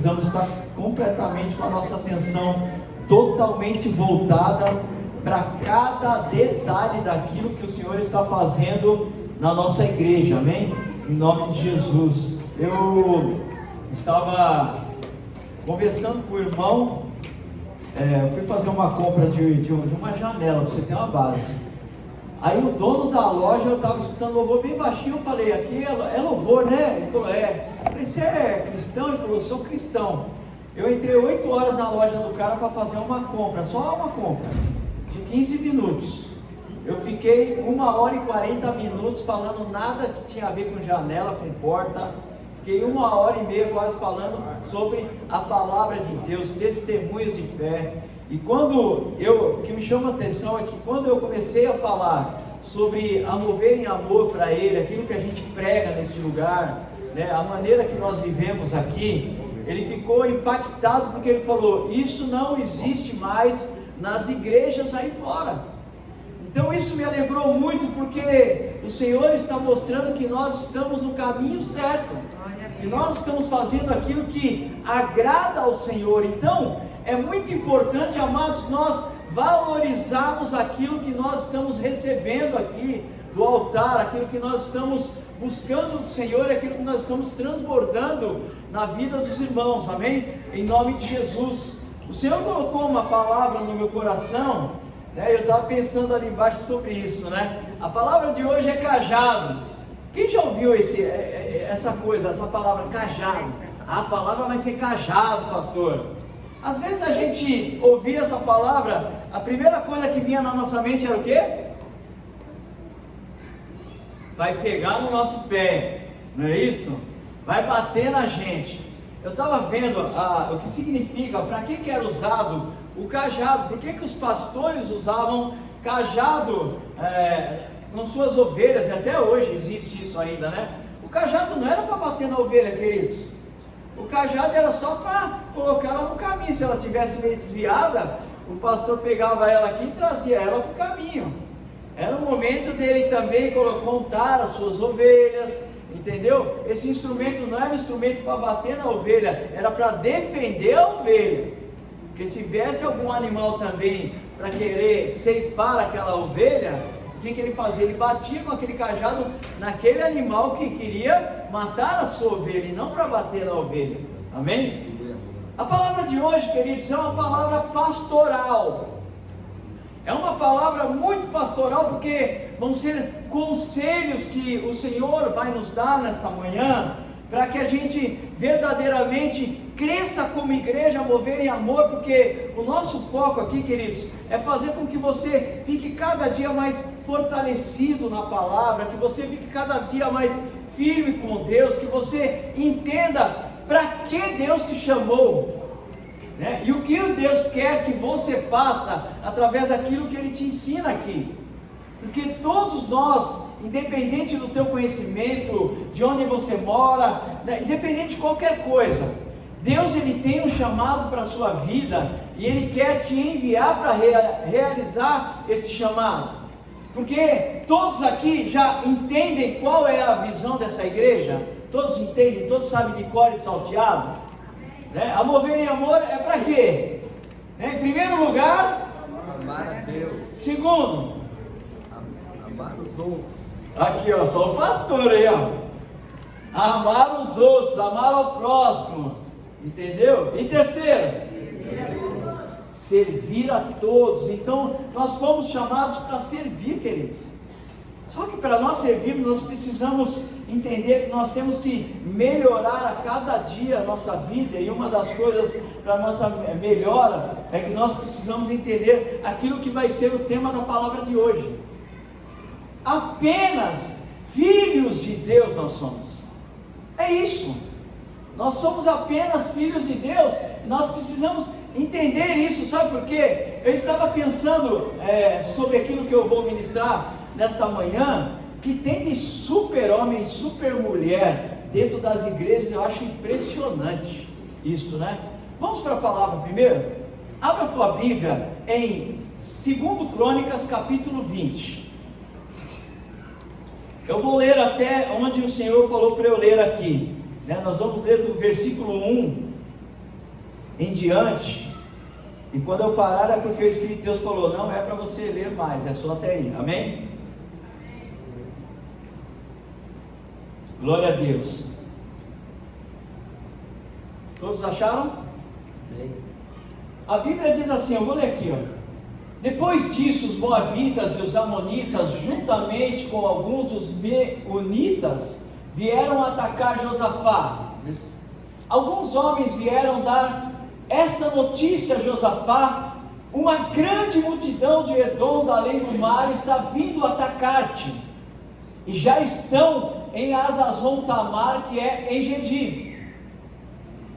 precisamos estar completamente com a nossa atenção totalmente voltada para cada detalhe daquilo que o Senhor está fazendo na nossa igreja, amém? Em nome de Jesus. Eu estava conversando com o irmão, eu fui fazer uma compra de uma janela, para você ter uma base. Aí o dono da loja, eu estava escutando louvor bem baixinho, eu falei, aqui é louvor, né? Ele falou, é. Eu falei, você é cristão? Ele falou, eu sou cristão. Eu entrei 8 horas na loja do cara para fazer uma compra, só uma compra, de 15 minutos. Eu fiquei 1h40 falando nada que tinha a ver com janela, com porta. Fiquei 1h30 quase falando sobre a palavra de Deus, testemunhos de fé. E o que me chama a atenção é que quando eu comecei a falar sobre a mover em amor para Ele, aquilo que a gente prega neste lugar, né, a maneira que nós vivemos aqui, ele ficou impactado porque ele falou, isso não existe mais nas igrejas aí fora. Então isso me alegrou muito, porque o Senhor está mostrando que nós estamos no caminho certo, que nós estamos fazendo aquilo que agrada ao Senhor. Então é muito importante, amados, nós valorizarmos aquilo que nós estamos recebendo aqui do altar, aquilo que nós estamos buscando do Senhor, aquilo que nós estamos transbordando na vida dos irmãos, amém? Em nome de Jesus. O Senhor colocou uma palavra no meu coração, né? Eu estava pensando ali embaixo sobre isso, né? A palavra de hoje é cajado. Quem já ouviu essa palavra cajado? A palavra vai ser cajado, pastor. Às vezes a gente ouvia essa palavra, a primeira coisa que vinha na nossa mente era o quê? Vai pegar no nosso pé, não é isso? Vai bater na gente. Eu estava vendo o que significa, para que era usado o cajado, por que os pastores usavam cajado com suas ovelhas, e até hoje existe isso ainda, né? O cajado não era para bater na ovelha, queridos. O cajado era só para colocar ela no caminho. Se ela estivesse meio desviada, o pastor pegava ela aqui e trazia ela para o caminho. Era o momento dele também contar as suas ovelhas, entendeu? Esse instrumento não era um instrumento para bater na ovelha, era para defender a ovelha. Porque se viesse algum animal também para querer ceifar aquela ovelha, o que ele fazia? Ele batia com aquele cajado naquele animal que queria matar a sua ovelha, e não para bater na ovelha, amém? A palavra de hoje, queridos, é uma palavra pastoral. É uma palavra muito pastoral, porque vão ser conselhos que o Senhor vai nos dar nesta manhã, para que a gente verdadeiramente cresça como igreja, mover em amor, porque o nosso foco aqui, queridos, é fazer com que você fique cada dia mais fortalecido na palavra, que você fique cada dia mais firme com Deus, que você entenda para que Deus te chamou, né? E o que Deus quer que você faça através daquilo que Ele te ensina aqui. Porque todos nós, independente do teu conhecimento, de onde você mora, né, independente de qualquer coisa, Deus Ele tem um chamado para a sua vida, e Ele quer te enviar para realizar esse chamado. Porque todos aqui já entendem qual é a visão dessa igreja, todos entendem, todos sabem de cor e salteado, né? A mover em amor é para quê? Né? Em primeiro lugar, amar a Deus. Segundo, amar os outros. Aqui ó, só o pastor aí ó. Amar os outros, amar ao próximo, entendeu? E terceiro, servir a todos. Então nós fomos chamados para servir, queridos. Só que para nós servirmos, nós precisamos entender que nós temos que melhorar a cada dia a nossa vida, e uma das coisas para a nossa melhora é que nós precisamos entender aquilo que vai ser o tema da palavra de hoje. Apenas filhos de Deus nós somos. É isso. Nós somos apenas filhos de Deus. E nós precisamos entender isso. Sabe por quê? Eu estava pensando sobre aquilo que eu vou ministrar nesta manhã, que tem de super homem, super mulher dentro das igrejas. Eu acho impressionante isto, né? Vamos para a palavra primeiro? Abra a tua Bíblia em 2 Crônicas capítulo 20. Eu vou ler até onde o Senhor falou para eu ler aqui, né? Nós vamos ler do versículo 1 em diante, e quando eu parar é porque o Espírito de Deus falou, não é para você ler mais, é só até aí, amém? Glória a Deus. Todos acharam? Amém. A Bíblia diz assim, eu vou ler aqui, ó. Depois disso, os moabitas e os amonitas, juntamente com alguns dos meunitas, vieram atacar Josafá. Alguns homens vieram dar esta notícia a Josafá: uma grande multidão de Edom, da além do mar, está vindo atacar-te, e já estão em Hazazon Tamar, que é em Gedi.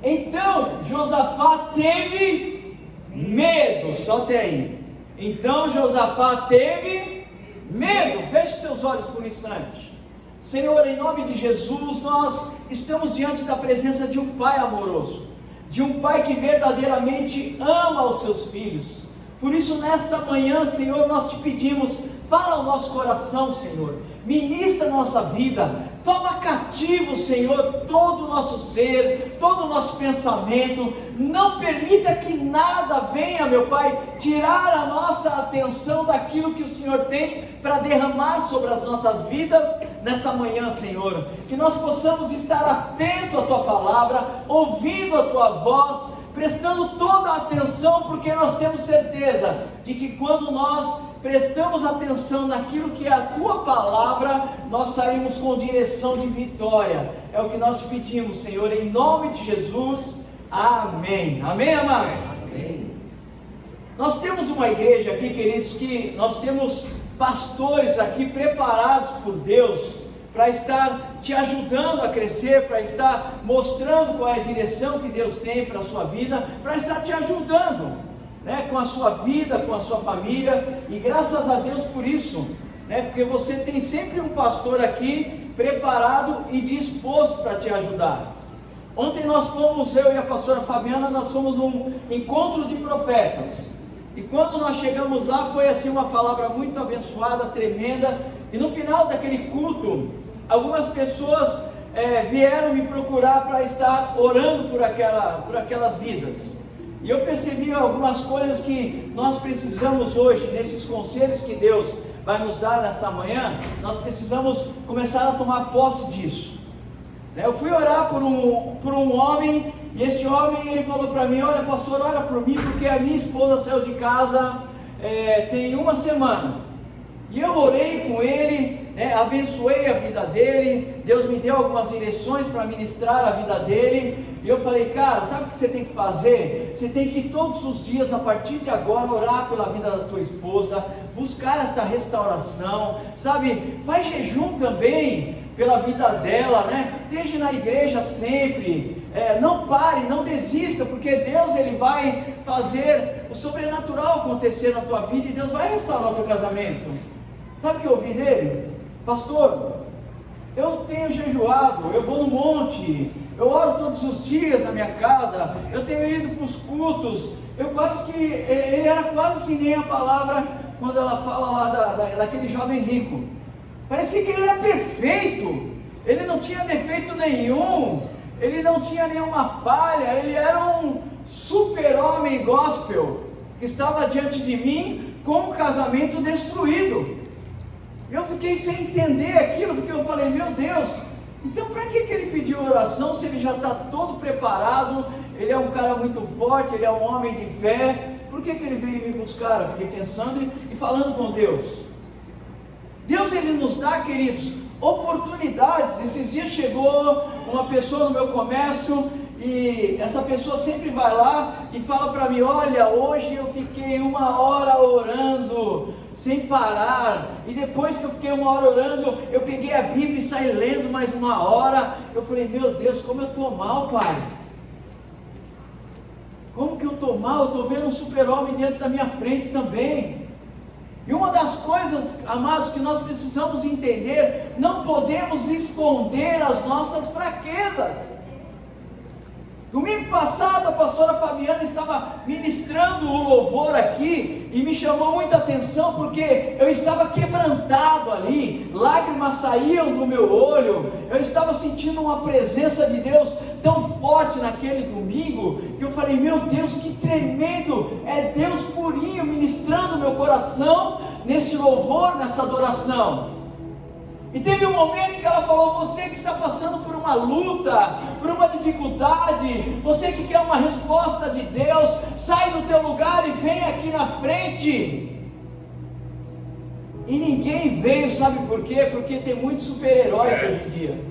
Então Josafá teve medo, só até aí. Então Josafá teve medo. Feche seus olhos por um instante. Senhor, em nome de Jesus, nós estamos diante da presença de um Pai amoroso, de um Pai que verdadeiramente ama os seus filhos. Por isso, nesta manhã, Senhor, nós te pedimos, fala ao nosso coração, Senhor, ministra a nossa vida, toma cativo, Senhor, todo o nosso ser, todo o nosso pensamento. Não permita que nada venha, meu Pai, tirar a nossa atenção daquilo que o Senhor tem para derramar sobre as nossas vidas nesta manhã, Senhor. Que nós possamos estar atentos à Tua palavra, ouvindo a Tua voz, prestando toda a atenção, porque nós temos certeza de que quando nós prestamos atenção naquilo que é a Tua palavra, nós saímos com direção de vitória. É o que nós te pedimos, Senhor, em nome de Jesus, amém. Amém, amados? Amém. Nós temos uma igreja aqui, queridos, que nós temos pastores aqui preparados por Deus para estar te ajudando a crescer, para estar mostrando qual é a direção que Deus tem para a sua vida, para estar te ajudando, né, com a sua vida, com a sua família, e graças a Deus por isso, né, porque você tem sempre um pastor aqui preparado e disposto para te ajudar. Ontem nós fomos, eu e a pastora Fabiana, nós fomos num encontro de profetas, e quando nós chegamos lá, foi assim uma palavra muito abençoada, tremenda, e no final daquele culto, algumas pessoas vieram me procurar para estar orando por aquelas vidas, e eu percebi algumas coisas que nós precisamos hoje, nesses conselhos que Deus vai nos dar nesta manhã, nós precisamos começar a tomar posse disso. Eu fui orar por um homem, e esse homem, ele falou para mim, olha pastor, ora por mim, porque a minha esposa saiu de casa tem uma semana, e eu orei com ele, abençoei a vida dele, Deus me deu algumas direções para ministrar a vida dele, e eu falei, cara, sabe o que você tem que fazer? Você tem que todos os dias, a partir de agora, orar pela vida da tua esposa, buscar essa restauração, sabe, faz jejum também pela vida dela, esteja na igreja sempre, não pare, não desista, porque Deus, ele vai fazer o sobrenatural acontecer na tua vida, e Deus vai restaurar o teu casamento. Sabe o que eu ouvi dele? Pastor, eu tenho jejuado, eu vou no monte, eu oro todos os dias na minha casa, eu tenho ido para os cultos, ele era quase que nem a palavra, quando ela fala lá daquele jovem rico, parecia que ele era perfeito, ele não tinha defeito nenhum, ele não tinha nenhuma falha, ele era um super-homem gospel, que estava diante de mim com um casamento destruído. Eu fiquei sem entender aquilo, porque eu falei, meu Deus, então para que ele pediu oração, se ele já está todo preparado, ele é um cara muito forte, ele é um homem de fé, por que ele veio me buscar? Eu fiquei pensando e falando com Deus. Deus, ele nos dá, queridos, oportunidades. Esses dias chegou uma pessoa no meu comércio, e essa pessoa sempre vai lá e fala para mim, olha, hoje eu fiquei 1 hora orando, sem parar, e depois que eu fiquei 1 hora orando, eu peguei a Bíblia e saí lendo mais 1 hora, eu falei, meu Deus, como eu estou mal, pai, como que eu estou mal, eu estou vendo um super-homem diante da minha frente também. E uma das coisas, amados, que nós precisamos entender, não podemos esconder as nossas fraquezas. Domingo passado a pastora Fabiana estava ministrando o louvor aqui e me chamou muita atenção porque eu estava quebrantado ali, lágrimas saíam do meu olho, eu estava sentindo uma presença de Deus tão forte naquele domingo, que eu falei, meu Deus, que tremendo, é Deus purinho ministrando meu coração nesse louvor, nesta adoração. E teve um momento que ela falou, você que está passando por uma luta, por uma dificuldade, você que quer uma resposta de Deus, sai do teu lugar e vem aqui na frente. E ninguém veio, sabe por quê? Porque tem muitos super-heróis hoje em dia.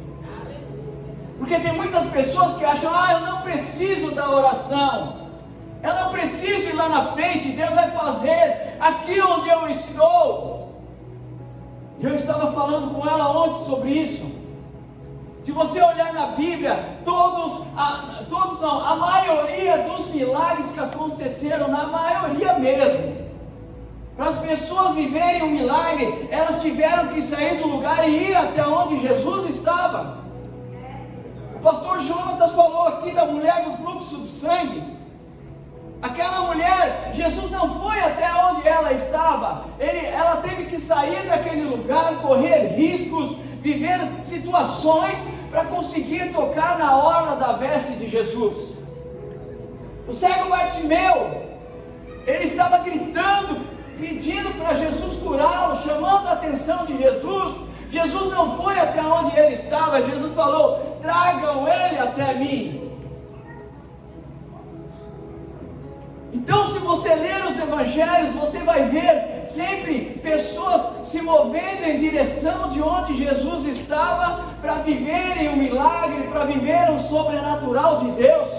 Porque tem muitas pessoas que acham, eu não preciso da oração, eu não preciso ir lá na frente, Deus vai fazer aqui onde eu estou. Eu estava falando com ela ontem sobre isso. Se você olhar na Bíblia, a maioria dos milagres que aconteceram, na maioria mesmo, para as pessoas viverem um milagre, elas tiveram que sair do lugar e ir até onde Jesus estava. O pastor Jonatas falou aqui da mulher do fluxo de sangue. Aquela mulher, Jesus não foi até onde ela estava, ela teve que sair daquele lugar, correr riscos, viver situações para conseguir tocar na orla da veste de Jesus. O cego Bartimeu, ele estava gritando, pedindo para Jesus curá-lo, chamando a atenção de Jesus. Jesus não foi até onde ele estava, Jesus falou, tragam ele até mim. Então, se você ler os evangelhos, você vai ver sempre pessoas se movendo em direção de onde Jesus estava, para viverem um milagre, para viver um sobrenatural de Deus,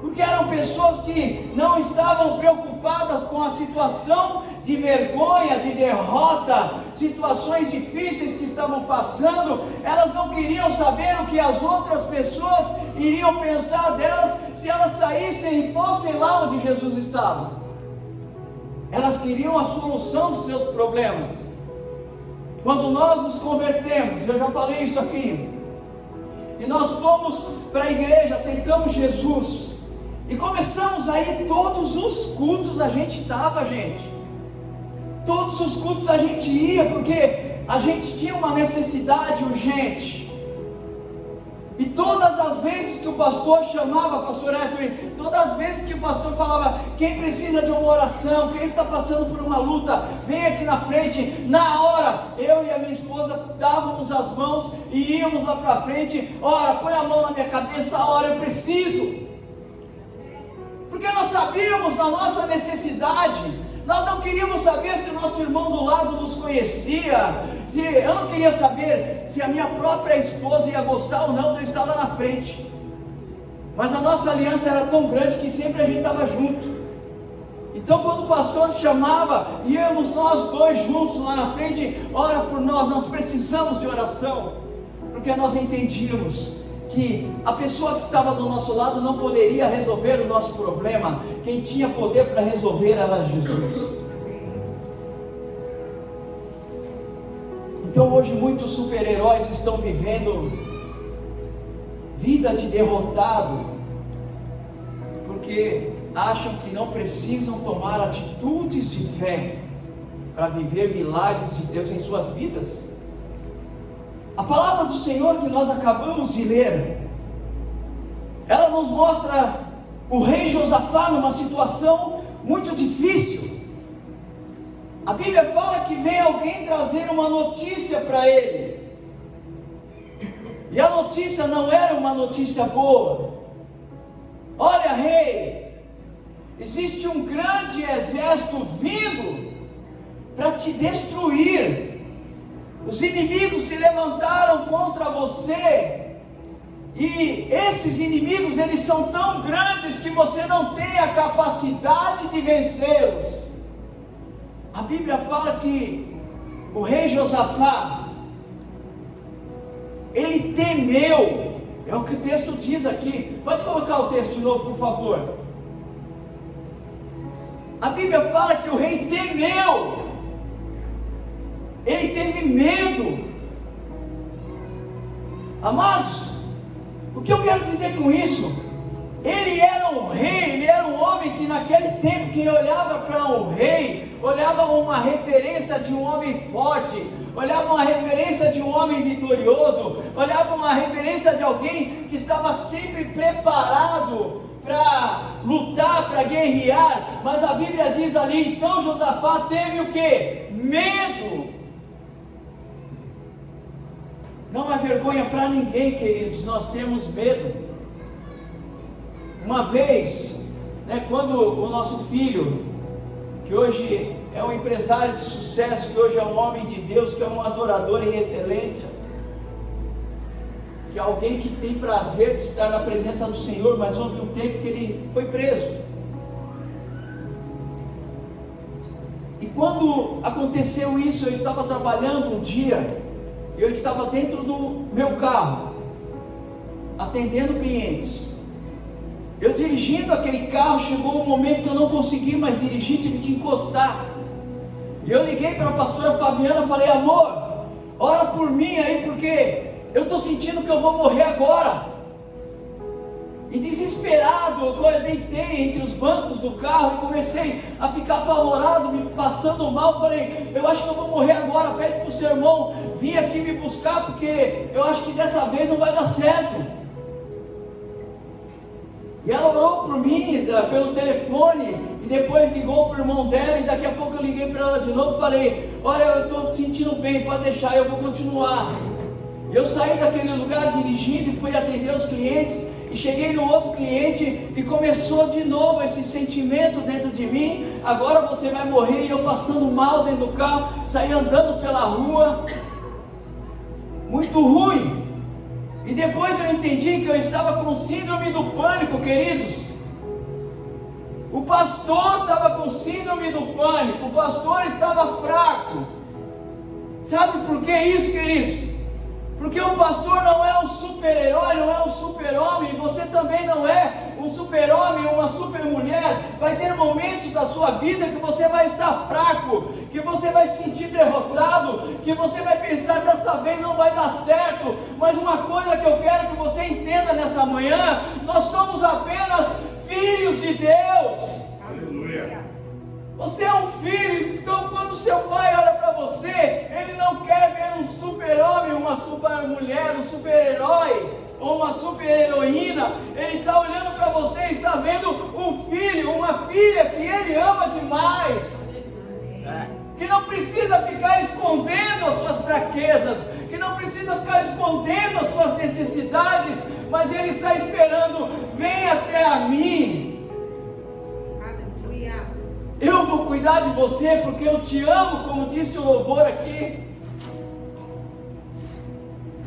porque eram pessoas que não estavam preocupadas com a situação de vergonha, de derrota, situações difíceis que estavam passando. Elas não queriam saber o que as outras pessoas iriam pensar delas se elas saíssem e fossem lá onde Jesus estava. Elas queriam a solução dos seus problemas. Quando nós nos convertemos, eu já falei isso aqui, e nós fomos para a igreja, aceitamos Jesus, e começamos a ir todos os cultos, a gente estava, todos os cultos a gente ia, porque a gente tinha uma necessidade urgente. E todas as vezes que o pastor chamava, pastor Héctor, todas as vezes que o pastor falava, quem precisa de uma oração, quem está passando por uma luta, vem aqui na frente. Na hora, eu e a minha esposa dávamos as mãos e íamos lá para frente. Ora, põe a mão na minha cabeça, ora, eu preciso. Porque nós sabíamos da nossa necessidade. Nós não queríamos saber se o nosso irmão do lado nos conhecia, eu não queria saber se a minha própria esposa ia gostar ou não de eu estar lá na frente. Mas a nossa aliança era tão grande que sempre a gente estava junto. Então, quando o pastor chamava, íamos nós dois juntos lá na frente. Ora por nós precisamos de oração, porque nós entendíamos que a pessoa que estava do nosso lado não poderia resolver o nosso problema. Quem tinha poder para resolver era Jesus. Então hoje muitos super-heróis estão vivendo vida de derrotado, porque acham que não precisam tomar atitudes de fé para viver milagres de Deus em suas vidas. A palavra do Senhor que nós acabamos de ler, ela nos mostra o rei Josafá numa situação muito difícil. A Bíblia fala que vem alguém trazer uma notícia para ele, e a notícia não era uma notícia boa. Olha, rei, existe um grande exército vindo para te destruir. Os inimigos se levantaram contra você, e esses inimigos, eles são tão grandes que você não tem a capacidade de vencê-los. A Bíblia fala que o rei Josafá, ele temeu, é o que o texto diz aqui. Pode colocar o texto de novo, por favor. A Bíblia fala que o rei temeu, ele teve medo. Amados, o que eu quero dizer com isso? Ele era um rei, ele era um homem que naquele tempo, quem olhava para um rei, olhava uma referência de um homem forte, olhava uma referência de um homem vitorioso, olhava uma referência de alguém que estava sempre preparado para lutar, para guerrear. Mas a Bíblia diz ali, então Josafá teve o que? Medo. Não é vergonha para ninguém, queridos, nós temos medo. Uma vez, quando o nosso filho, que hoje é um empresário de sucesso, que hoje é um homem de Deus, que é um adorador em excelência, que é alguém que tem prazer de estar na presença do Senhor, mas houve um tempo que ele foi preso. E quando aconteceu isso, eu estava trabalhando um dia, eu estava dentro do meu carro, atendendo clientes. Eu dirigindo aquele carro, chegou um momento que eu não consegui mais dirigir, tive que encostar. E eu liguei para a pastora Fabiana, falei: amor, ora por mim aí, porque eu estou sentindo que eu vou morrer agora. E desesperado, eu deitei entre os bancos do carro e comecei a ficar apavorado, me passando mal. Falei: eu acho que eu vou morrer agora, pede para o seu irmão vir aqui me buscar, porque eu acho que dessa vez não vai dar certo. E ela orou por mim pelo telefone, e depois ligou para o irmão dela, e daqui a pouco eu liguei para ela de novo e falei: olha, eu estou sentindo bem, pode deixar, eu vou continuar. E eu saí daquele lugar dirigindo e fui atender os clientes, e cheguei no outro cliente, e começou de novo esse sentimento dentro de mim: agora você vai morrer. E eu passando mal dentro do carro, saí andando pela rua, muito ruim. E depois eu entendi que eu estava com síndrome do pânico, queridos. O pastor estava com síndrome do pânico, o pastor estava fraco. Sabe por que isso, queridos? Porque o pastor não é um super-herói, não é um super-homem, você também não é um super-homem, uma super-mulher. Vai ter momentos da sua vida que você vai estar fraco, que você vai se sentir derrotado, que você vai pensar: dessa vez não vai dar certo. Mas uma coisa que eu quero que você entenda nesta manhã: nós somos apenas filhos de Deus. Aleluia. Você é um filho, então quando seu pai olha para você, ele não quer ver um super-homem, uma super-mulher, um super-herói ou uma super-heroína. Ele está olhando para você e está vendo um filho, uma filha que ele ama demais, que não precisa ficar escondendo as suas fraquezas, que não precisa ficar escondendo as suas necessidades, mas ele está esperando: vem até a mim. Eu vou cuidar de você porque eu te amo, como disse o louvor aqui.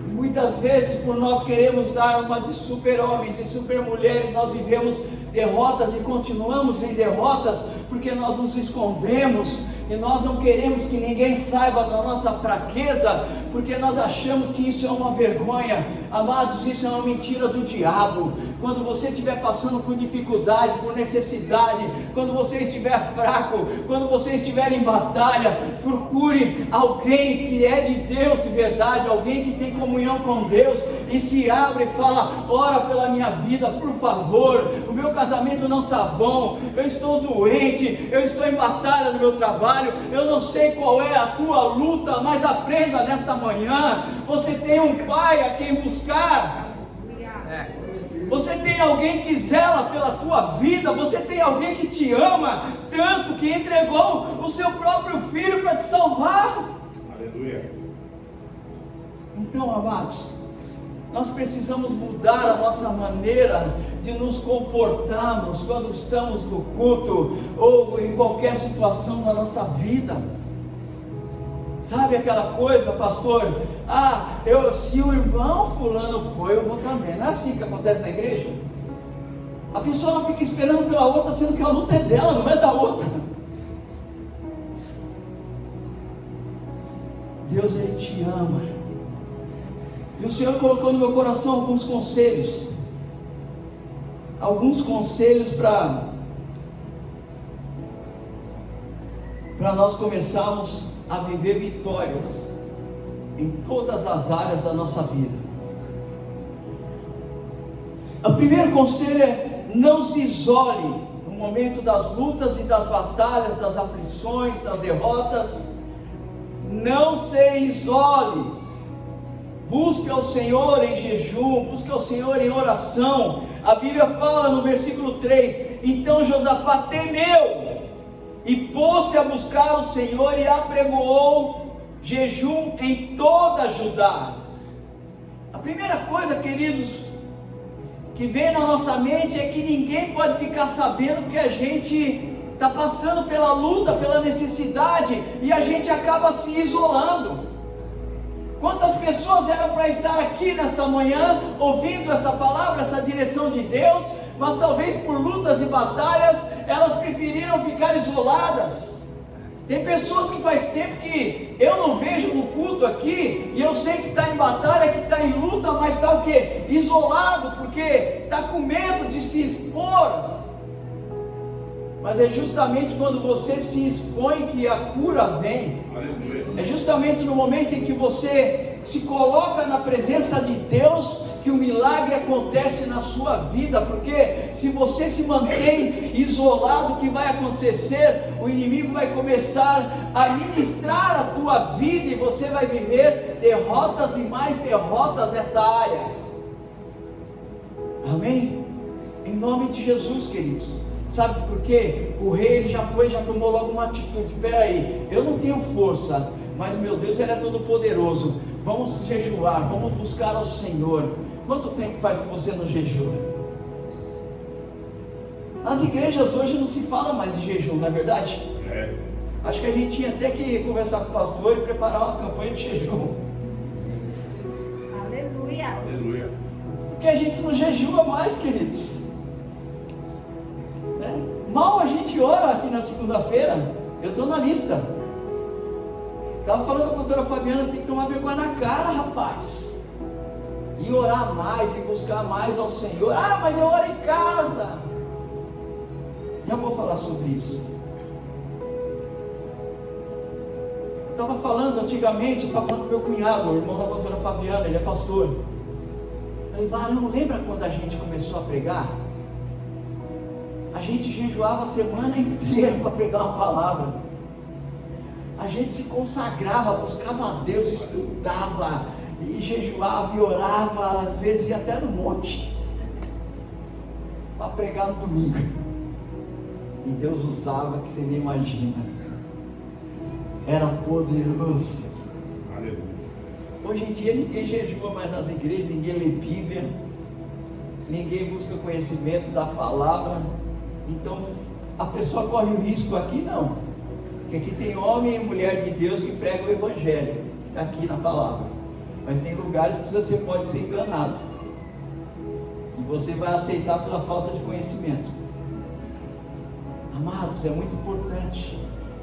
E muitas vezes, por nós queremos dar uma de super-homens e super-mulheres, nós vivemos derrotas e continuamos em derrotas, porque nós nos escondemos e nós não queremos que ninguém saiba da nossa fraqueza, porque nós achamos que isso é uma vergonha. Amados, isso é uma mentira do diabo. Quando você estiver passando por dificuldade, por necessidade, quando você estiver fraco, quando você estiver em batalha, procure alguém que é de Deus de verdade, alguém que tem comunhão com Deus, e se abre e fala: ora pela minha vida, por favor, o meu casamento não está bom, eu estou doente, eu estou em batalha no meu trabalho, eu não sei qual é a tua luta, mas aprenda nesta manhã: você tem um pai a quem buscar. Você tem alguém que zela pela tua vida, você tem alguém que te ama tanto que entregou o seu próprio filho para te salvar. Aleluia. Então, amados, nós precisamos mudar a nossa maneira de nos comportarmos quando estamos no culto ou em qualquer situação da nossa vida. Sabe aquela coisa, pastor? Se o irmão fulano foi, eu vou também. Não é assim que acontece na igreja? A pessoa não fica esperando pela outra, sendo que a luta é dela, não é da outra. Deus, Ele te ama. E o Senhor colocou no meu coração alguns conselhos para nós começarmos a viver vitórias em todas as áreas da nossa vida. O primeiro conselho é: Não se isole no momento das lutas e das batalhas, das aflições, das derrotas. Não se isole. Busque ao Senhor em jejum, busque ao Senhor em oração. A Bíblia fala no versículo 3: então Josafá temeu e pôs-se a buscar o Senhor e apregoou jejum em toda Judá. A primeira coisa, queridos, que vem na nossa mente é que ninguém pode ficar sabendo que a gente está passando pela luta, pela necessidade, e a gente acaba se isolando. Quantas pessoas eram para estar aqui nesta manhã, ouvindo essa palavra, essa direção de Deus, mas talvez por lutas e batalhas, elas preferiram ficar isoladas. Tem pessoas que faz tempo que eu não vejo no culto aqui, e eu sei que está em batalha, que está em luta, mas está o quê? Isolado, porque está com medo de se expor. Mas é justamente quando você se expõe que a cura vem. É justamente no momento em que você se coloca na presença de Deus que o milagre acontece na sua vida. Porque se você se mantém isolado, o que vai acontecer? O inimigo vai começar a ministrar a tua vida e você vai viver derrotas e mais derrotas nesta área. Amém? Em nome de Jesus, queridos. Sabe por quê? O rei, ele já tomou logo uma atitude. Espera aí, eu não tenho força, mas meu Deus, Ele é todo poderoso. Vamos jejuar, vamos buscar ao Senhor. Quanto tempo faz que você não jejua? Nas igrejas hoje não se fala mais de jejum, não é verdade? Acho que a gente tinha até que conversar com o pastor e preparar uma campanha de jejum. Aleluia. Aleluia. Porque a gente não jejua mais, queridos. Mal a gente ora aqui na segunda-feira. Eu estou na lista. Estava falando com a pastora Fabiana, tem que tomar vergonha na cara, rapaz. E orar mais, e buscar mais ao Senhor. Ah, mas eu oro em casa. Já vou falar sobre isso. Eu estava falando antigamente, eu estava falando com meu cunhado, o irmão da pastora Fabiana, ele é pastor. Eu falei, varão, lembra quando a gente começou a pregar? A gente jejuava a semana inteira para pregar uma palavra. A gente se consagrava, buscava a Deus, estudava, e jejuava e orava, às vezes ia até no monte, para pregar no domingo. E Deus usava que você nem imagina. Era poderoso. Aleluia. Hoje em dia ninguém jejua mais nas igrejas, ninguém lê Bíblia, ninguém busca conhecimento da palavra. Então a pessoa corre o risco aqui não, porque aqui tem homem e mulher de Deus que pregam o Evangelho, que está aqui na palavra, mas tem lugares que você pode ser enganado, e você vai aceitar pela falta de conhecimento. Amados, é muito importante,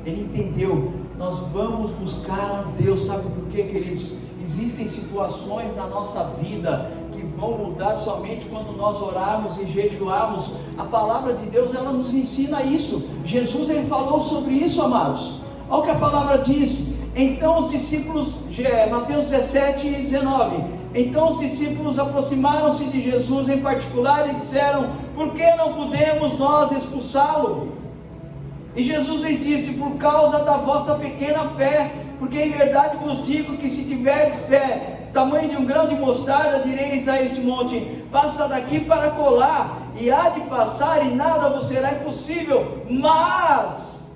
ele entendeu, nós vamos buscar a Deus, sabe por quê, queridos? Existem situações na nossa vida que vão mudar somente quando nós orarmos e jejuarmos. A palavra de Deus, ela nos ensina isso. Jesus, ele falou sobre isso, amados. Olha o que a palavra diz. Então os discípulos, Mateus 17 e 19. Então os discípulos aproximaram-se de Jesus em particular e disseram: por que não podemos nós expulsá-lo? E Jesus lhes disse: por causa da vossa pequena fé. Porque em verdade vos digo que se tiverdes fé do tamanho de um grão de mostarda, direis a esse monte: passa daqui para colar, e há de passar, e nada vos será impossível. Mas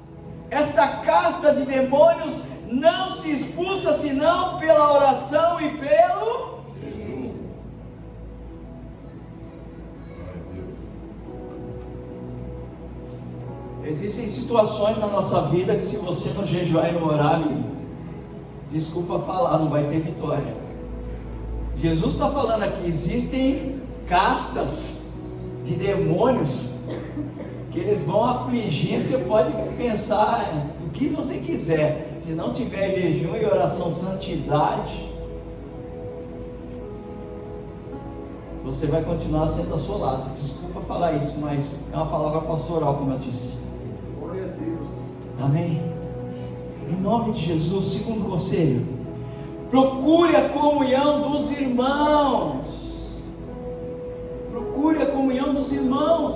esta casta de demônios não se expulsa senão pela oração e pelo Jesus. Existem situações na nossa vida que, se você não jejuar e não orar, amigo, desculpa falar, não vai ter vitória. Jesus está falando aqui, existem castas de demônios que eles vão afligir. Você pode pensar o que você quiser, se não tiver jejum e oração, santidade, você vai continuar sendo assolado. Desculpa falar isso, mas é uma palavra pastoral, como eu disse. Glória a Deus. Amém? Em nome de Jesus, segundo conselho, procure a comunhão dos irmãos. Procure a comunhão dos os irmãos.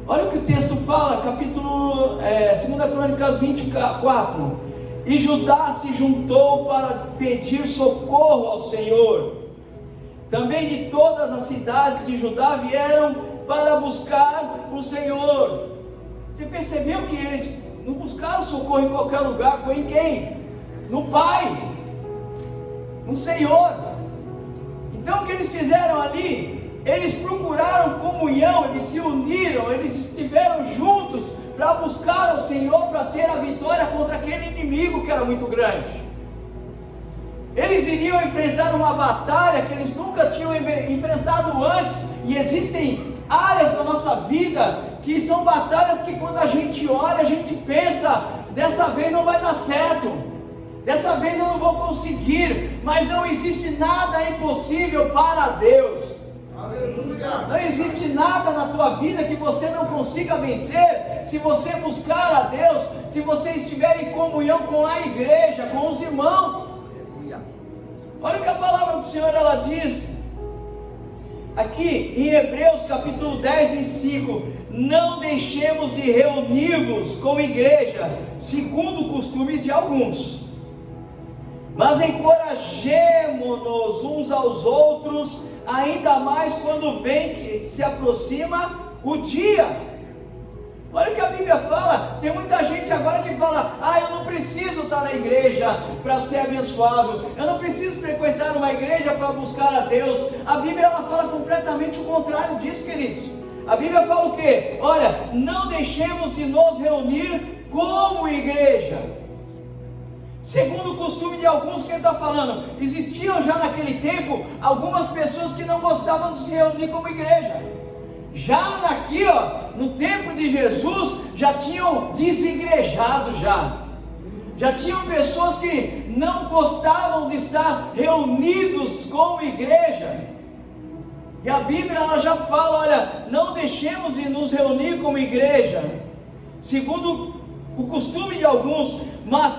Olha o que o texto fala, capítulo 2 Crônicas 24. E Judá se juntou para pedir socorro ao Senhor. Também de todas as cidades de Judá vieram para buscar o Senhor. Você percebeu que eles não buscaram socorro em qualquer lugar? Foi em quem? No Pai, no Senhor. Então o que eles fizeram ali? Eles procuraram comunhão, eles se uniram, eles estiveram juntos para buscar ao Senhor, para ter a vitória contra aquele inimigo que era muito grande. Eles iriam enfrentar uma batalha que eles nunca tinham enfrentado antes, e existem áreas da nossa vida que são batalhas que quando a gente olha, a gente pensa, dessa vez não vai dar certo, dessa vez eu não vou conseguir, mas não existe nada impossível para Deus. Aleluia. Não existe nada na tua vida que você não consiga vencer, se você buscar a Deus, se você estiver em comunhão com a igreja, com os irmãos. Aleluia. Olha o que a palavra do Senhor ela diz, aqui em Hebreus capítulo 10, 25, não deixemos de reunir-vos como igreja, segundo o costume de alguns, mas encorajemo-nos uns aos outros, ainda mais quando vem que se aproxima o dia. Olha o que a Bíblia fala. Tem muita gente agora que fala: eu não preciso estar na igreja para ser abençoado, eu não preciso frequentar uma igreja para buscar a Deus. A Bíblia ela fala completamente o contrário disso, queridos. A Bíblia fala o quê? Olha, não deixemos de nos reunir como igreja, segundo o costume de alguns, que ele está falando. Existiam já naquele tempo algumas pessoas que não gostavam de se reunir como igreja. Já no tempo de Jesus, já tinham desigrejado já tinham pessoas que não gostavam de estar reunidos como igreja. E a Bíblia ela já fala: olha, não deixemos de nos reunir como igreja, segundo o costume de alguns, mas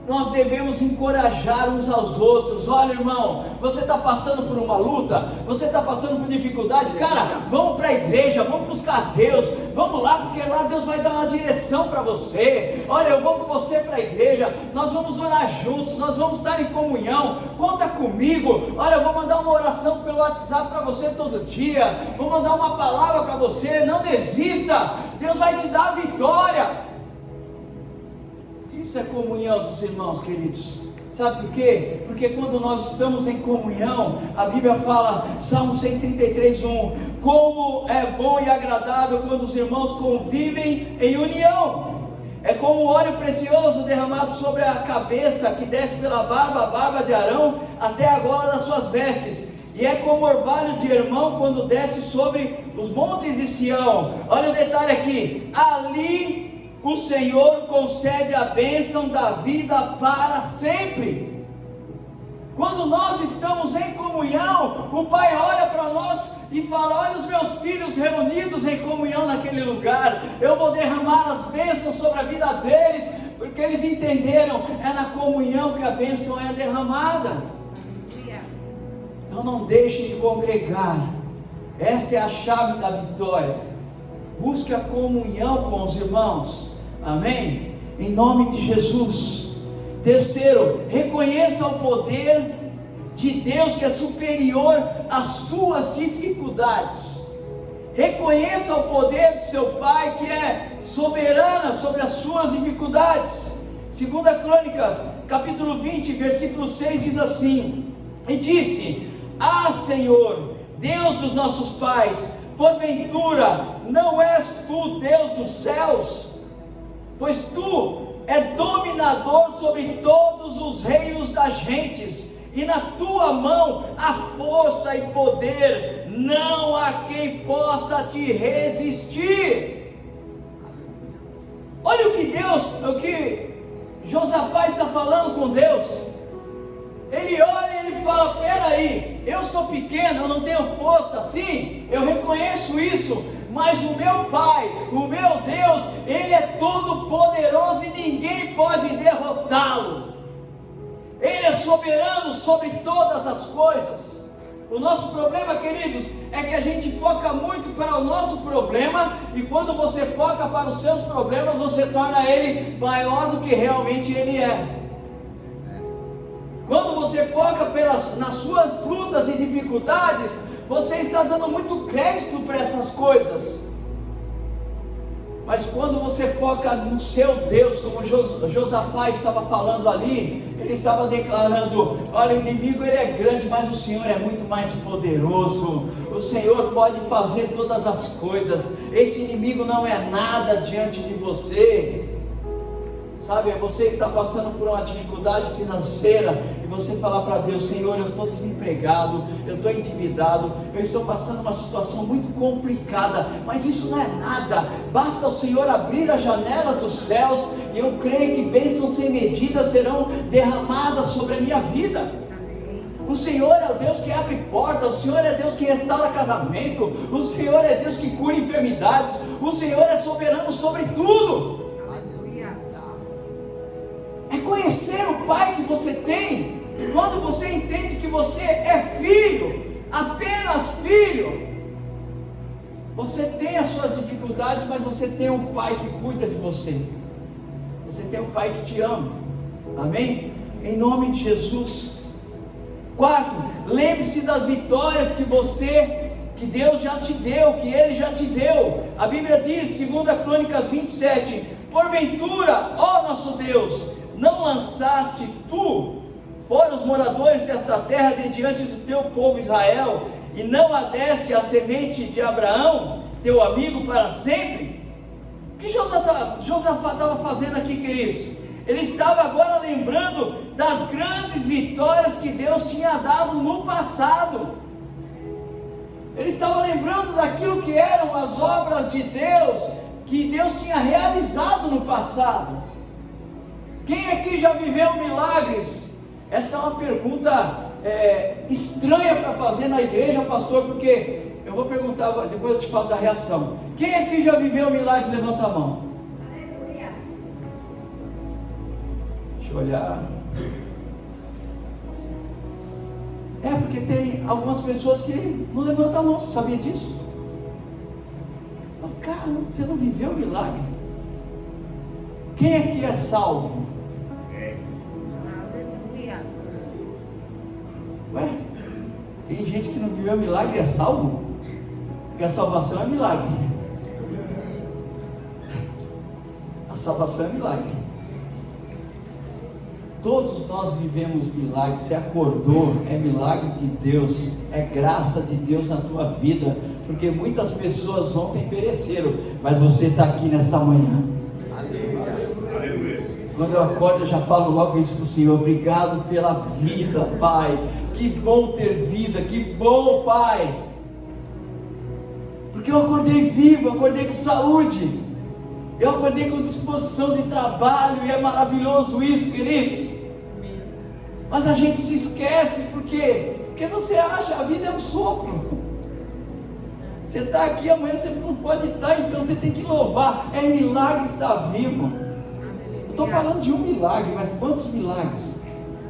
nós devemos encorajar uns aos outros. Olha, irmão, você está passando por uma luta, você está passando por dificuldade, cara, vamos para a igreja, vamos buscar a Deus, vamos lá, porque lá Deus vai dar uma direção para você. Olha, eu vou com você para a igreja, nós vamos orar juntos, nós vamos estar em comunhão, conta comigo. Olha, eu vou mandar uma oração pelo WhatsApp para você todo dia, vou mandar uma palavra para você. Não desista, Deus vai te dar a vitória. Isso é comunhão dos irmãos, queridos. Sabe por quê? Porque quando nós estamos em comunhão, a Bíblia fala, Salmo 133:1, como é bom e agradável quando os irmãos convivem em união. É como óleo precioso derramado sobre a cabeça, que desce pela barba, a barba de Arão, até a gola das suas vestes. E é como orvalho de Hermão quando desce sobre os montes de Sião. Olha o detalhe aqui: ali o Senhor concede a bênção da vida para sempre. Quando nós estamos em comunhão, o Pai olha para nós e fala: olha os meus filhos reunidos em comunhão naquele lugar, eu vou derramar as bênçãos sobre a vida deles, porque eles entenderam, é na comunhão que a bênção é derramada. Então não deixe de congregar, esta é a chave da vitória. Busque a comunhão com os irmãos, amém? Em nome de Jesus. Terceiro, reconheça o poder de Deus que é superior às suas dificuldades. Reconheça o poder de seu Pai que é soberano sobre as suas dificuldades. 2 Crônicas, capítulo 20, versículo 6 diz assim: e disse: Senhor, Deus dos nossos pais, porventura não és tu Deus dos céus? Pois tu é dominador sobre todos os reinos das gentes, e na tua mão há força e poder, não há quem possa te resistir. Olha o que Josafá está falando com Deus. Ele olha e ele fala: peraí, eu sou pequeno, eu não tenho força, sim, eu reconheço isso, mas o meu Pai, o meu Deus, Ele é todo poderoso e ninguém pode derrotá-lo. Ele é soberano sobre todas as coisas. O nosso problema, queridos, é que a gente foca muito para o nosso problema, e quando você foca para os seus problemas, você torna ele maior do que realmente ele é. Quando você foca nas suas lutas e dificuldades, você está dando muito crédito para essas coisas. Mas quando você foca no seu Deus, como Josafá estava falando ali, ele estava declarando: olha, o inimigo ele é grande, mas o Senhor é muito mais poderoso. O Senhor pode fazer todas as coisas. Esse inimigo não é nada diante de você. Sabe, você está passando por uma dificuldade financeira e você falar para Deus: Senhor, eu estou desempregado, eu estou endividado, eu estou passando uma situação muito complicada, mas isso não é nada, basta o Senhor abrir as janelas dos céus e eu creio que bênçãos sem medida serão derramadas sobre a minha vida. O Senhor é o Deus que abre portas, o Senhor é Deus que restaura casamento, o Senhor é Deus que cura enfermidades, o Senhor é soberano sobre tudo. É conhecer o Pai que você tem. E quando você entende que você é filho, apenas filho, você tem as suas dificuldades, mas você tem um Pai que cuida de você. Você tem um Pai que te ama. Amém? Em nome de Jesus. Quarto, lembre-se das vitórias que Deus já te deu, que Ele já te deu. A Bíblia diz, 2 Crônicas 27, porventura, ó nosso Deus, não lançaste tu fora os moradores desta terra de diante do teu povo Israel, e não a deste a semente de Abraão, teu amigo para sempre? O que Josafá estava fazendo aqui, queridos? Ele estava agora lembrando das grandes vitórias que Deus tinha dado no passado. Ele estava lembrando daquilo que eram as obras de Deus, que Deus tinha realizado no passado. Quem aqui já viveu milagres? Essa é uma pergunta estranha para fazer na igreja, pastor, porque eu vou perguntar, depois eu te falo da reação. Quem aqui já viveu milagres? Levanta a mão. Aleluia. Deixa eu olhar. Porque tem algumas pessoas que não levantam a mão. Você sabia disso? Cara, você não viveu milagre? Quem aqui é salvo? Ué, tem gente que não viveu milagre e é salvo? Porque a salvação é milagre. A salvação é milagre. Todos nós vivemos milagre. Se acordou, é milagre de Deus, é graça de Deus na tua vida, porque muitas pessoas ontem pereceram, mas você está aqui nesta manhã. Quando eu acordo, eu já falo logo isso para o Senhor: obrigado pela vida, Pai. Que bom ter vida, que bom, Pai. Porque eu acordei vivo, eu acordei com saúde, eu acordei com disposição de trabalho, e é maravilhoso isso, queridos. Mas a gente se esquece, porque você acha, a vida é um sopro. Você está aqui, amanhã você não pode estar, então você tem que louvar. É milagre estar vivo. Estou falando de um milagre, mas quantos milagres?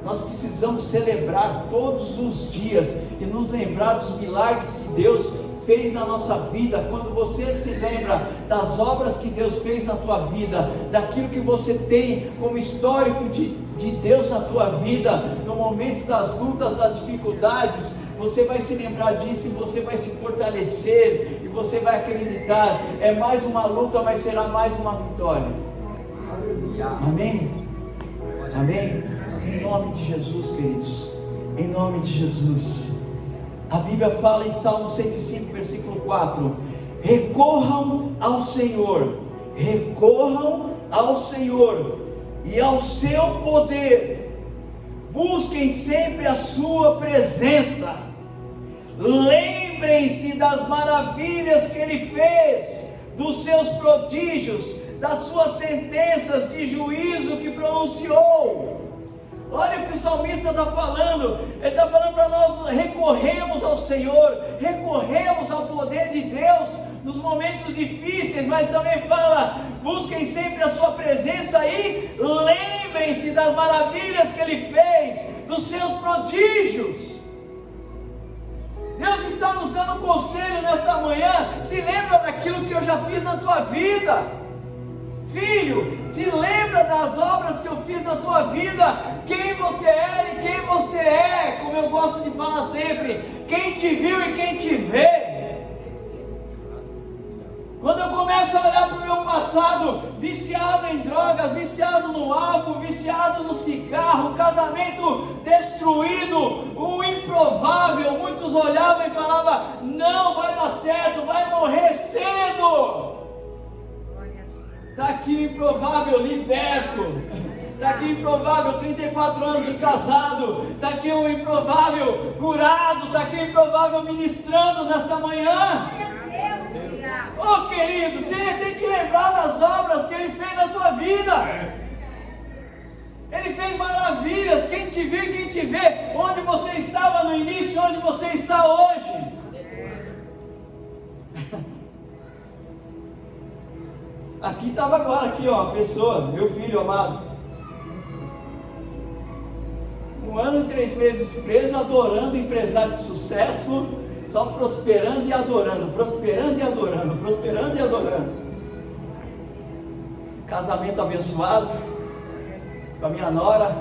Nós precisamos celebrar todos os dias e nos lembrar dos milagres que Deus fez na nossa vida. Quando você se lembra das obras que Deus fez na tua vida, daquilo que você tem como histórico de Deus na tua vida, no momento das lutas, das dificuldades, você vai se lembrar disso e você vai se fortalecer e você vai acreditar: é mais uma luta, mas será mais uma vitória. Amém? Amém? Em nome de Jesus, queridos, em nome de Jesus. A Bíblia fala em Salmo 105, versículo 4: recorram ao Senhor, recorram ao Senhor e ao seu poder, busquem sempre a sua presença, lembrem-se das maravilhas que Ele fez, dos seus prodígios, das suas sentenças de juízo que pronunciou. Olha o que o salmista está falando. Ele está falando para nós recorremos ao Senhor, recorremos ao poder de Deus nos momentos difíceis, mas também fala: busquem sempre a sua presença e lembrem-se das maravilhas que Ele fez, dos seus prodígios. Deus está nos dando um conselho nesta manhã. Se lembra daquilo que eu já fiz na tua vida. Filho, se lembra das obras que eu fiz na tua vida. Quem você era e quem você é. Como eu gosto de falar sempre, quem te viu e quem te vê. Quando eu começo a olhar para o meu passado, viciado em drogas, viciado no álcool, viciado no cigarro, casamento destruído, o improvável, muitos olhavam e falavam, não vai dar certo, vai morrer cedo. Está aqui o improvável liberto, está aqui o improvável 34 anos de casado, está aqui o improvável curado, está aqui o improvável ministrando nesta manhã. Oh querido, você tem que lembrar das obras que Ele fez na tua vida. Ele fez maravilhas. Quem te viu e quem te vê, onde você estava no início, onde você está hoje. Aqui estava agora, aqui ó, a pessoa, meu filho amado, 1 ano e 3 meses preso, adorando, empresário de sucesso, só prosperando e adorando, prosperando e adorando, prosperando e adorando. Casamento abençoado, com a minha nora,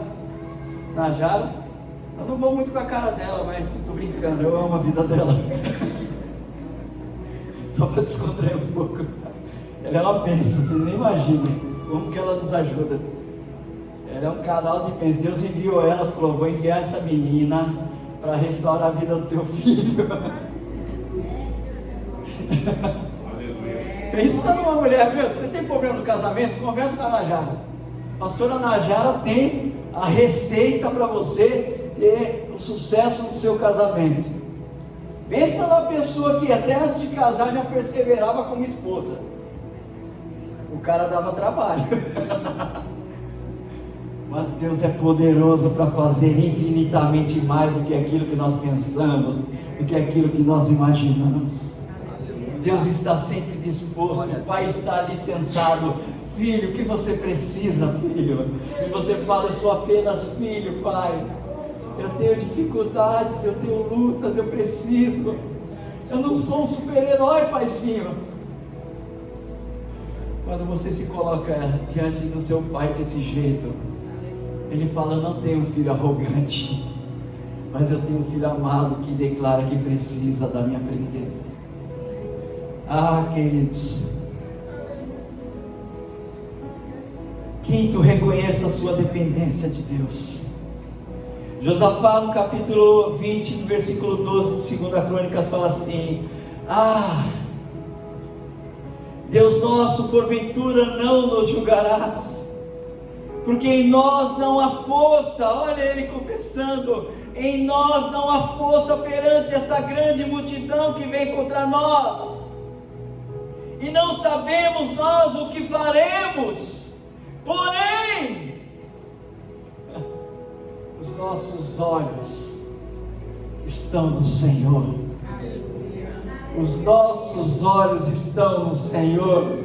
Najara. Eu não vou muito com a cara dela, mas estou brincando, eu amo a vida dela. Só para descontrair um pouco. Ela é uma bênção, vocês nem imaginam como que ela nos ajuda. Ela é um canal de bênção. Deus enviou ela, falou, vou enviar essa menina para restaurar a vida do teu filho. Aleluia. Pensa numa mulher, meu, você tem problema no casamento? Conversa com a Najara. Pastora Najara tem a receita para você ter o sucesso no seu casamento. Pensa na pessoa que até antes de casar já perseverava como esposa. O cara dava trabalho. Mas Deus é poderoso para fazer infinitamente mais do que aquilo que nós pensamos, do que aquilo que nós imaginamos. Deus está sempre disposto. O Pai está ali sentado. Filho, o que você precisa, filho? E você fala, eu sou apenas filho, Pai. Eu tenho dificuldades, eu tenho lutas, eu preciso. Eu não sou um super-herói, Paizinho. Quando você se coloca diante do seu Pai desse jeito, Ele fala, não tenho um filho arrogante, mas eu tenho um filho amado que declara que precisa da minha presença. Ah, queridos. Quinto, reconheça a sua dependência de Deus. Josafá, no capítulo 20, do versículo 12 de 2 Crônicas, fala assim: Deus nosso, porventura não nos julgarás, porque em nós não há força. Olha ele confessando: em nós não há força perante esta grande multidão que vem contra nós, e não sabemos nós o que faremos. Porém, os nossos olhos estão no Senhor. Os nossos olhos estão no Senhor.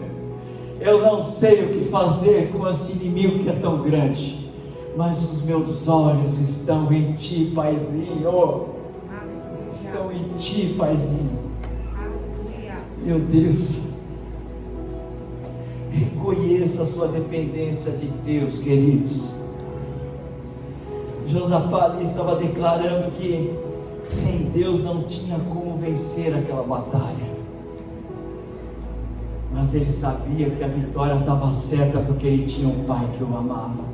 Eu não sei o que fazer com este inimigo que é tão grande, mas os meus olhos estão em Ti, Paizinho. Estão em Ti, Paizinho. Meu Deus, reconheça a sua dependência de Deus, queridos. Josafá ali estava declarando que sem Deus não tinha como vencer aquela batalha, mas ele sabia que a vitória estava certa, porque ele tinha um pai que o amava.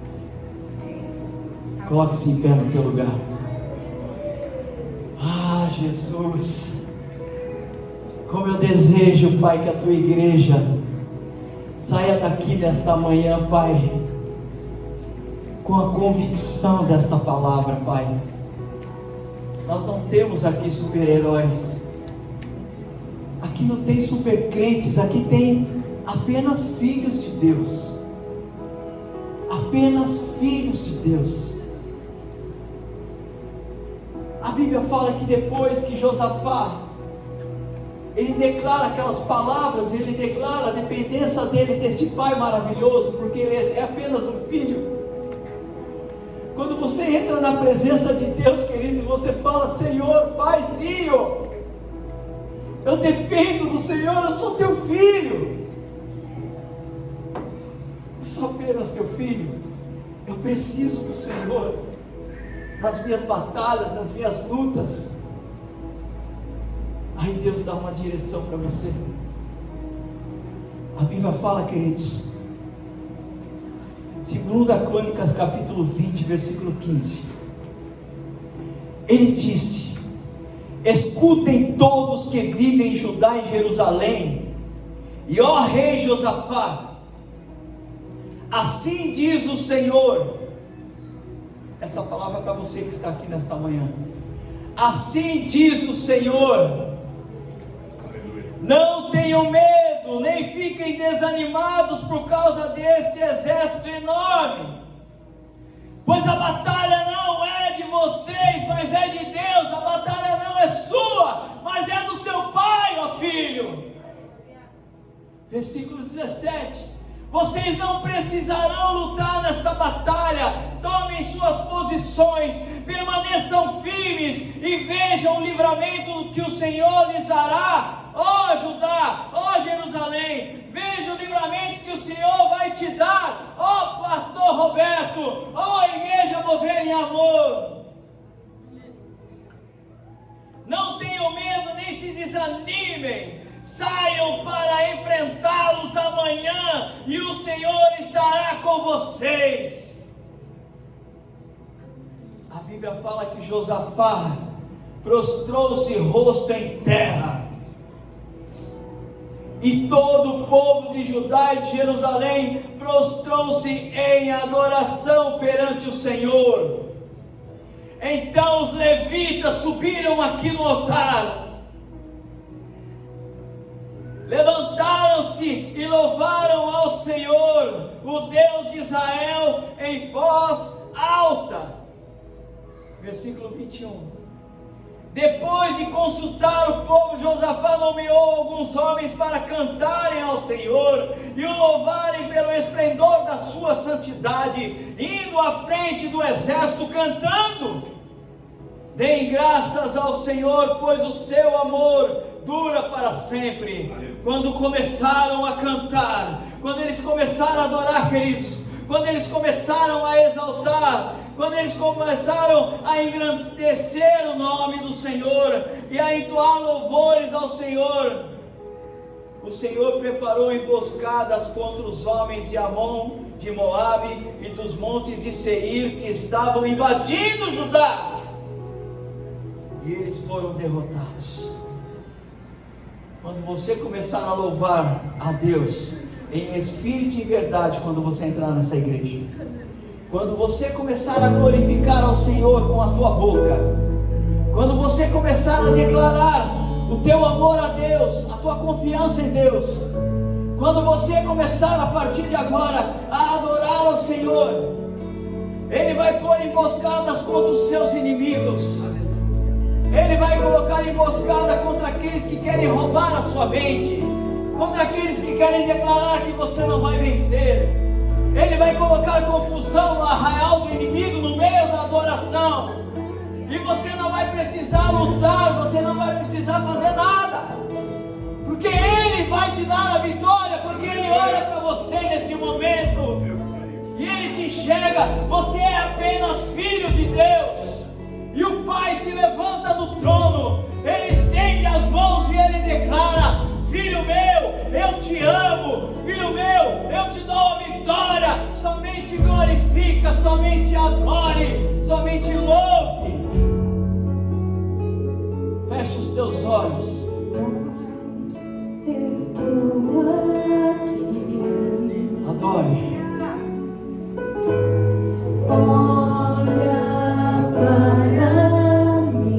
Coloque-se em pé no teu lugar. Jesus, como eu desejo, Pai, que a tua igreja saia daqui nesta manhã, Pai, com a convicção desta palavra, Pai. Nós não temos aqui super-heróis, aqui não tem super-crentes, aqui tem apenas filhos de Deus, apenas filhos de Deus. A Bíblia fala que depois que Josafá, ele declara aquelas palavras, ele declara a dependência dele desse pai maravilhoso, porque ele é apenas um filho. Quando você entra na presença de Deus, queridos, você fala: Senhor, Paizinho, Eu dependo do Senhor, eu sou teu filho. Eu sou apenas teu filho. Eu preciso do Senhor nas minhas batalhas, nas minhas lutas. Aí Deus dá uma direção para você. A Bíblia fala, queridos, 2 Crônicas capítulo 20, versículo 15. Ele disse: escutem todos que vivem em Judá e Jerusalém, e ó rei Josafá, assim diz o Senhor. Esta palavra é para você que está aqui nesta manhã. Assim diz o Senhor: não tenham medo, nem fiquem desanimados por causa deste exército enorme, pois a batalha não é de vocês, mas é de Deus. A batalha não é sua, mas é do seu Pai, ó filho. Versículo 17: vocês não precisarão lutar nesta batalha. Tomem suas posições, permaneçam firmes e vejam o livramento que o Senhor lhes dará. Ó Judá, ó Jerusalém, veja o livramento que o Senhor vai te dar. Ó pastor Roberto, ó igreja Mover em Amor. Não tenham medo, nem se desanimem. Saiam para enfrentá-los amanhã, e o Senhor estará com vocês. A Bíblia fala que Josafá prostrou-se rosto em terra, e todo o povo de Judá e de Jerusalém prostrou-se em adoração perante o Senhor. Então os levitas subiram aqui no altar, levantaram-se e louvaram ao Senhor, o Deus de Israel, em voz alta. Versículo 21. Depois de consultar o povo, Josafá nomeou alguns homens para cantarem ao Senhor e o louvarem pelo esplendor da sua santidade, indo à frente do exército cantando: deem graças ao Senhor, pois o seu amor dura para sempre. Quando começaram a cantar, quando eles começaram a adorar, queridos, quando eles começaram a exaltar, quando eles começaram a engrandecer o nome do Senhor e a entoar louvores ao Senhor, o Senhor preparou emboscadas contra os homens de Amon, de Moabe e dos montes de Seir, que estavam invadindo Judá, e eles foram derrotados. Quando você começar a louvar a Deus em espírito e em verdade, quando você entrar nessa igreja, quando você começar a glorificar ao Senhor com a tua boca, quando você começar a declarar o teu amor a Deus, a tua confiança em Deus, quando você começar a partir de agora a adorar ao Senhor, Ele vai pôr emboscadas contra os seus inimigos. Ele vai colocar emboscada contra aqueles que querem roubar a sua mente, contra aqueles que querem declarar que você não vai vencer. Ele vai colocar confusão no arraial do inimigo no meio da adoração, e você não vai precisar lutar, você não vai precisar fazer nada, porque Ele vai te dar a vitória, porque Ele olha para você nesse momento, e Ele te enxerga. Você é apenas filho de Deus, e o Pai se levanta do trono, Ele estende as mãos e Ele declara: filho meu, eu te amo, filho meu, eu te dou a vitória. Somente glorifica, somente adore, somente louve. Feche os teus olhos. Estou aqui. Adore.